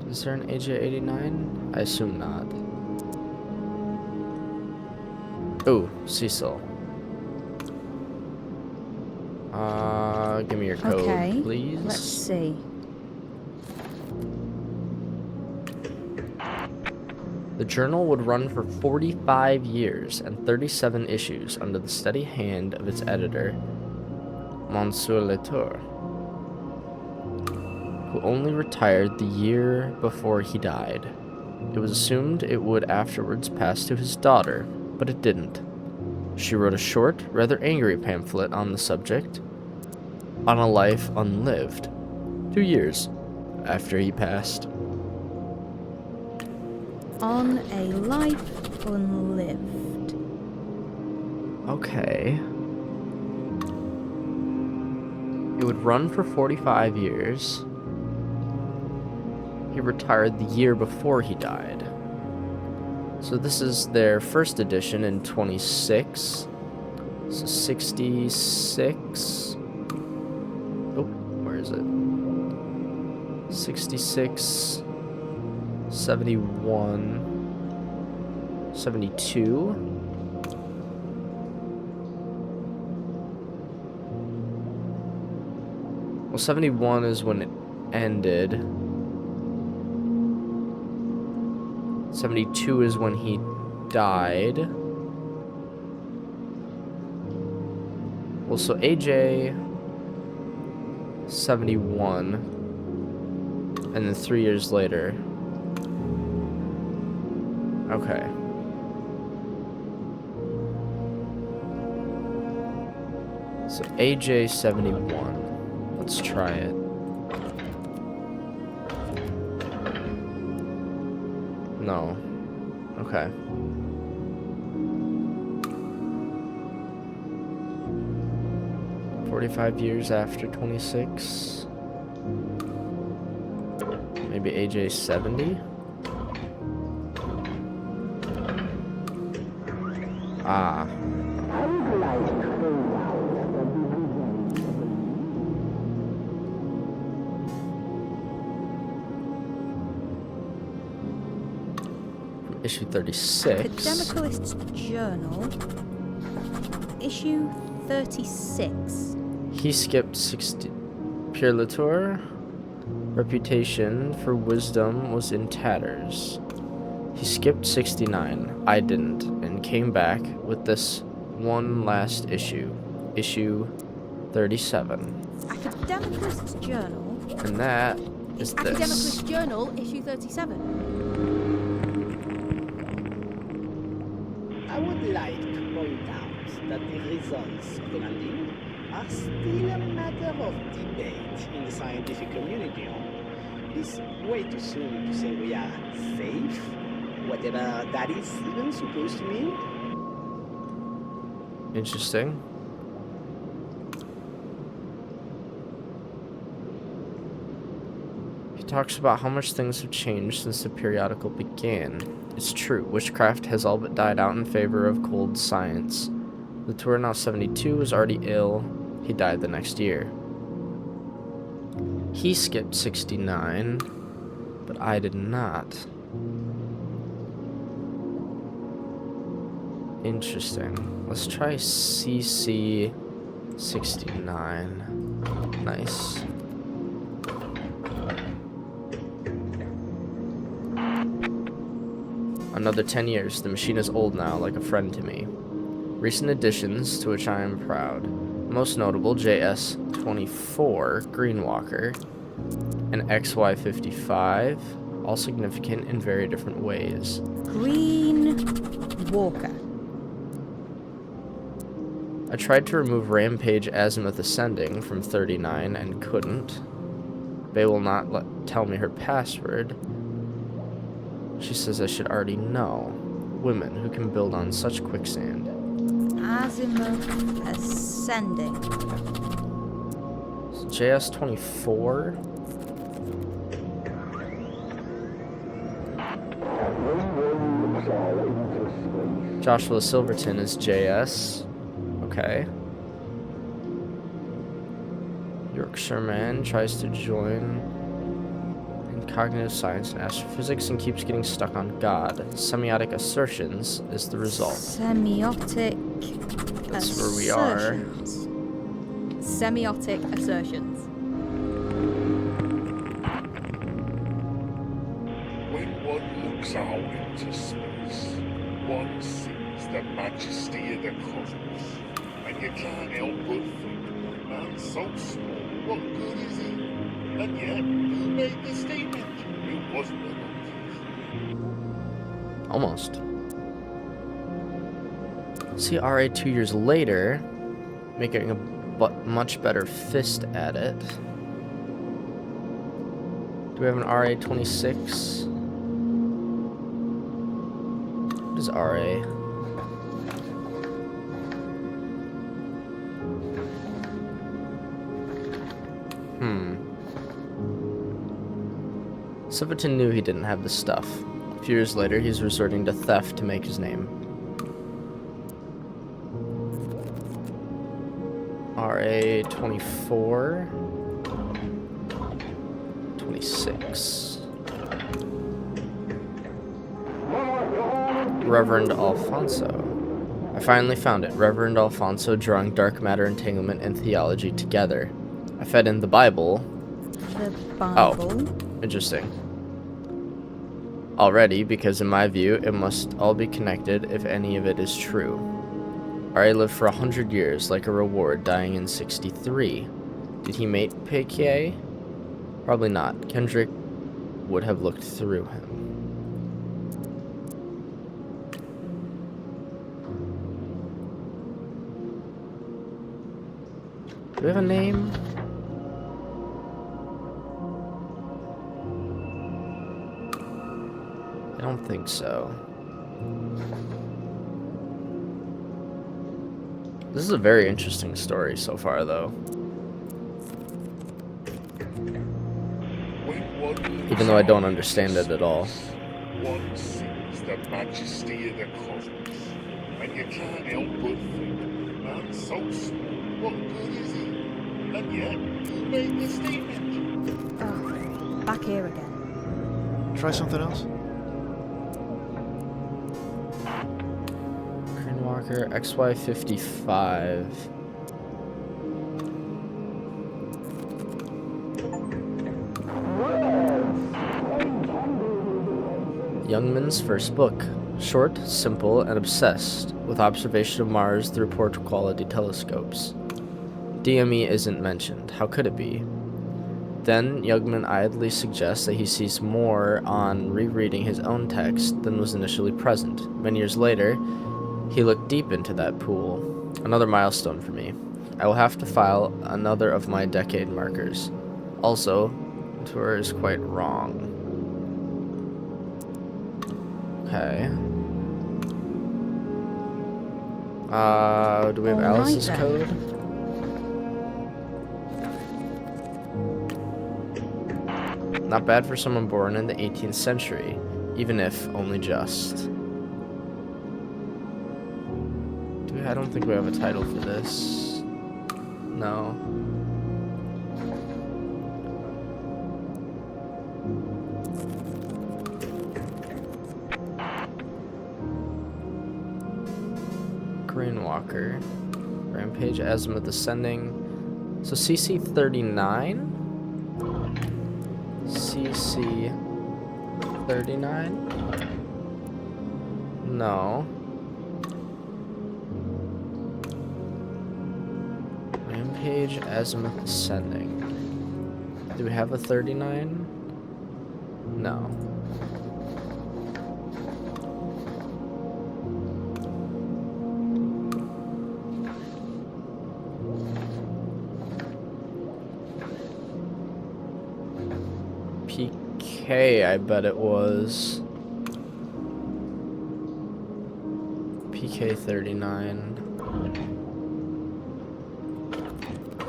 Is there an AJ89? I assume not. Oh, Cecil. Give me your code, Okay, please. let's see. The journal would run for 45 years and 37 issues under the steady hand of its editor, Monsieur Latour, who only retired the year before he died. It was assumed it would afterwards pass to his daughter, but it didn't. She wrote a short, rather angry pamphlet on the subject, On a Life Unlived, 2 years after he passed. On a Life Unlived. Okay. It would run for 45 years. He retired the year before he died. So this is their first edition in 26. So 66. Oh, where is it? 66, 71, 72. Well, 71 is when it ended. 72 is when he died. Well, so AJ 71, and then 3 years later. Okay. So AJ 71. Let's try it. No. Okay. "45 years after 26. Maybe AJ 70? Ah. issue 36. Academicalist's Journal, issue 36. He skipped 60. Pure Latour. Reputation for wisdom was in tatters. He skipped 69. I didn't, and came back with this one last issue. Issue 37. Academicalist's Journal. And that is this. Academicalist's Journal, issue 37. I would like to point out that the results of the landing are still a matter of debate in the scientific community. It is way too soon to say we are safe, whatever that is even supposed to mean. Interesting. He talks about how much things have changed since the periodical began. It's true, witchcraft has all but died out in favor of cold science. Latour, now 72, was already ill. He died the next year. He skipped 69, but I did not. Interesting. Let's try CC 69. Nice. Another 10 years. The machine is old now, like a friend to me. Recent additions, to which I am proud. Most notable, JS-24, Greenwalker, and XY-55, all significant in very different ways. Green Walker. I tried to remove Rampage Azimuth Ascending from 39 and couldn't. Bay will not tell me her password. She says I should already know. Women who can build on such quicksand. Azimuth Ascending. JS-24. Joshua Silverton is JS. Okay. Yorkshire man tries to join in cognitive science and astrophysics and keeps getting stuck on God. Semiotic assertions is the result. Semiotic That's where we are. assertions. Semiotic assertions. When one looks out into space, one sees the majesty of the cosmos, and you can't help but think, man, so small, what good is he? And yet, who made the statement? It wasn't the monkeys. Almost. See RA 2 years later, making a much better fist at it. Do we have an RA 26? What is RA? Silverton knew he didn't have the stuff. A few years later, he's resorting to theft to make his name. RA 24. 26. Reverend Alfonso. I finally found it. Reverend Alfonso drawing dark matter entanglement and theology together. I fed in the Bible. The Bible. Oh, interesting. Already, because in my view, it must all be connected if any of it is true. R.A. lived for 100 years, like a reward, dying in 63. Did he mate Péquier? Probably not. Kendrick would have looked through him. Do we have a name? I don't think so. This is a very interesting story so far, though. Even though I don't understand it at all. One sees the majesty of the cosmos, and you can't help but think, man, so small, what good is he? And yet, who made the statement? Oh, back here again. Try something else? Walker, XY55. Youngman's first book. Short, simple, and obsessed with observation of Mars through portrait-quality telescopes. DME isn't mentioned. How could it be? Then, Youngman idly suggests that he sees more on rereading his own text than was initially present. Many years later, he looked deep into that pool. Another milestone for me. I will have to file another of my decade markers. Also, the tour is quite wrong. Okay. Do we have Alice's code? Not bad for someone born in the 18th century, even if only just. I don't think we have a title for this. No. Greenwalker. Rampage, Azimuth Ascending. So CC-39? CC-39? No. Rampage, Azimuth Ascending. Do we have a 39? No. PK, I bet it was. PK 39.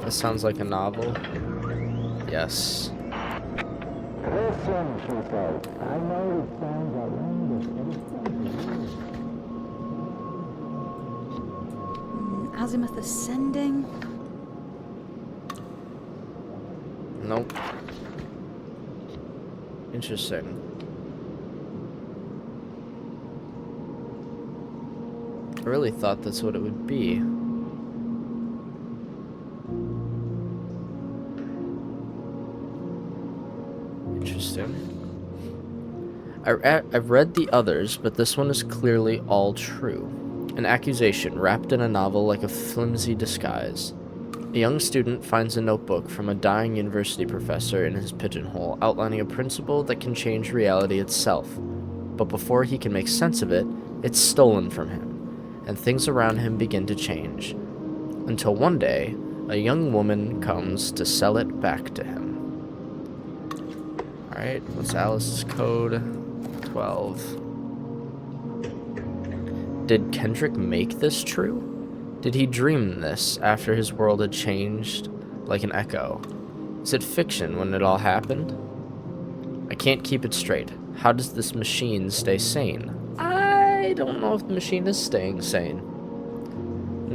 That sounds like a novel. Yes. Listen, people. I know it sounds outlandish, but it's something. Azimuth Ascending. Nope. Interesting. I really thought that's what it would be. Interesting. I've read the others, but this one is clearly all true. An accusation wrapped in a novel like a flimsy disguise. A young student finds a notebook from a dying university professor in his pigeonhole outlining a principle that can change reality itself. But before he can make sense of it, it's stolen from him, and things around him begin to change. Until one day, a young woman comes to sell it back to him. Alright, what's Alice's code? 12. Did Kendrick make this true? Did he dream this after his world had changed like an echo? Is it fiction when it all happened? I can't keep it straight. How does this machine stay sane? I don't know if the machine is staying sane.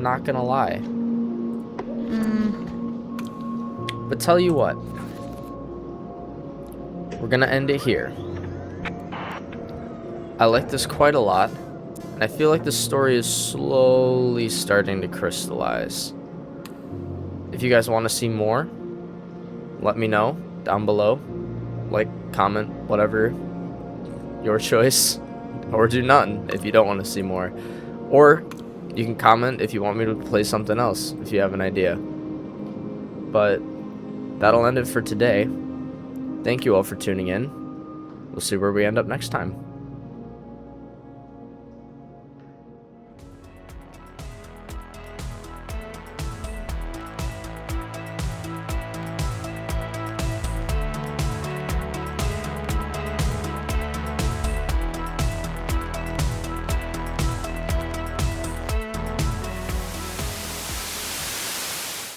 Not gonna lie. But tell you what. We're gonna end it here. I like this quite a lot. I feel like the story is slowly starting to crystallize. If you guys want to see more, let me know down below. Like, comment, whatever. Your choice. Or do none if you don't want to see more. Or you can comment if you want me to play something else, if you have an idea. But that'll end it for today. Thank you all for tuning in. We'll see where we end up next time.